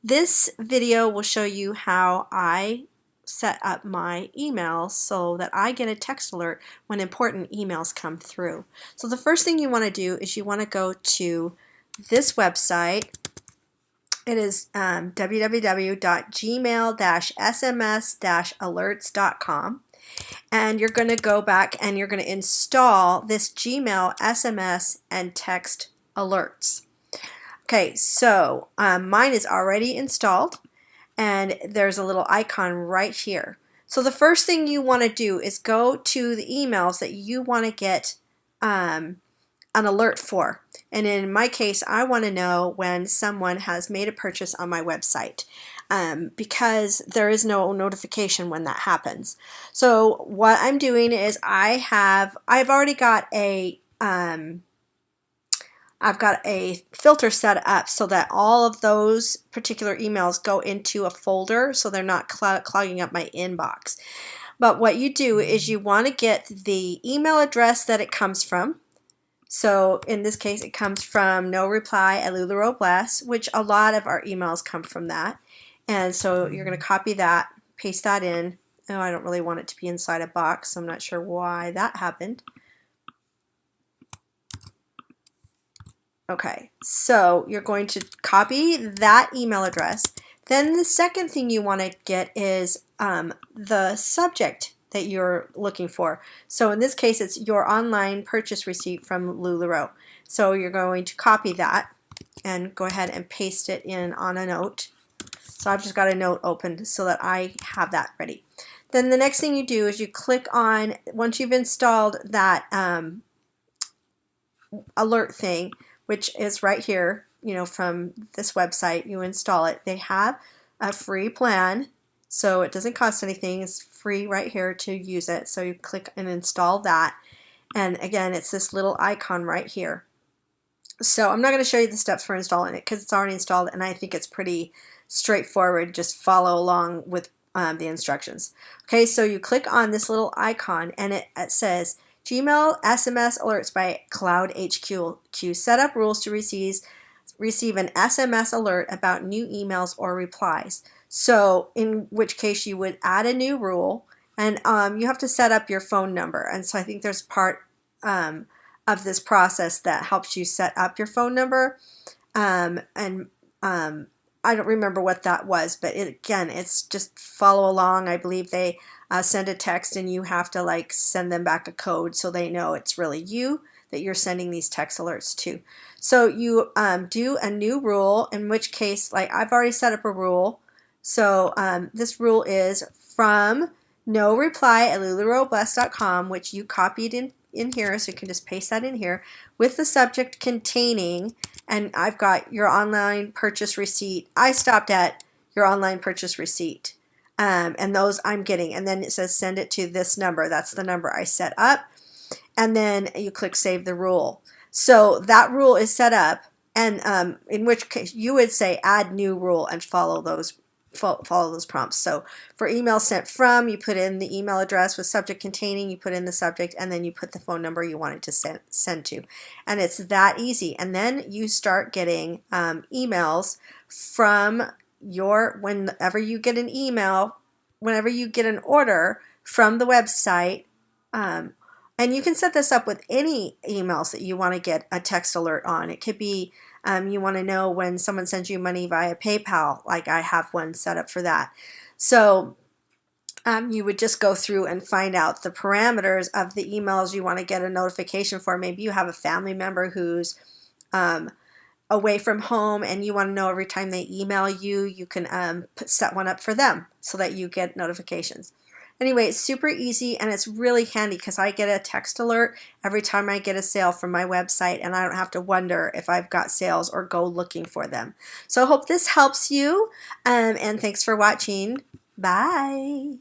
This video will show you how I set up my emails so that I get a text alert when important emails come through. So the first thing you want to do is you want to go to this website. It is www.gmail-sms-alerts.com, and you're going to go back and you're going to install this Gmail SMS and text alerts. Okay, so mine is already installed, and there's a little icon right here. So the first thing you want to do is go to the emails that you want to get an alert for. And in my case, I want to know when someone has made a purchase on my website, because there is no notification when that happens. So what I'm doing is I've already got I've got a filter set up so that all of those particular emails go into a folder so they're not clogging up my inbox. But what you do is you want to get the email address that it comes from. So in this case, it comes from no reply at Lularoe Bless, which a lot of our emails come from that. And so you're going to copy that, paste that in. Oh, I don't really want it to be inside a box, so I'm not sure why that happened. Okay, so you're going to copy that email address. Then the second thing you want to get is the subject that you're looking for. So in this case, it's your online purchase receipt from Lularoe. So you're going to copy that and go ahead and paste it in on a note. So I've just got a note opened so that I have that ready. Then the next thing you do is you click on, once you've installed that alert thing, which is right here, from this website, you install it. They have a free plan, so it doesn't cost anything. It's free right here to use it. So you click and install that. And again, it's this little icon right here. So I'm not going to show you the steps for installing it because it's already installed, and I think it's pretty straightforward. Just follow along with the instructions. Okay, so you click on this little icon, and it says Gmail SMS alerts by Cloud HQ. Set up rules to receive an SMS alert about new emails or replies. So in which case you would add a new rule, and you have to set up your phone number. And so I think there's part of this process that helps you set up your phone number. I don't remember what that was, but again, it's just follow along. I believe they send a text and you have to send them back a code so they know it's really you that you're sending these text alerts to. So you do a new rule, in which case, I've already set up a rule. So this rule is from no reply at lularoebless.com, which you copied in here, so you can just paste that in here, with the subject containing, and I've got your online purchase receipt. I stopped at your online purchase receipt, and those I'm getting, and then it says send it to this number. That's the number I set up, and then you click save the rule. So that rule is set up, and in which case you would say add new rule and follow those prompts. So for email sent from, you put in the email address. With subject containing, you put in the subject, and then you put the phone number you wanted to send to. And it's that easy. And then you start getting emails from whenever you get an email, whenever you get an order from the website. And you can set this up with any emails that you want to get a text alert on. It could be you want to know when someone sends you money via PayPal, like I have one set up for that. So you would just go through and find out the parameters of the emails you want to get a notification for. Maybe you have a family member who's away from home and you want to know every time they email you, you can set one up for them so that you get notifications. Anyway, it's super easy, and it's really handy because I get a text alert every time I get a sale from my website, and I don't have to wonder if I've got sales or go looking for them. So I hope this helps you, and thanks for watching. Bye.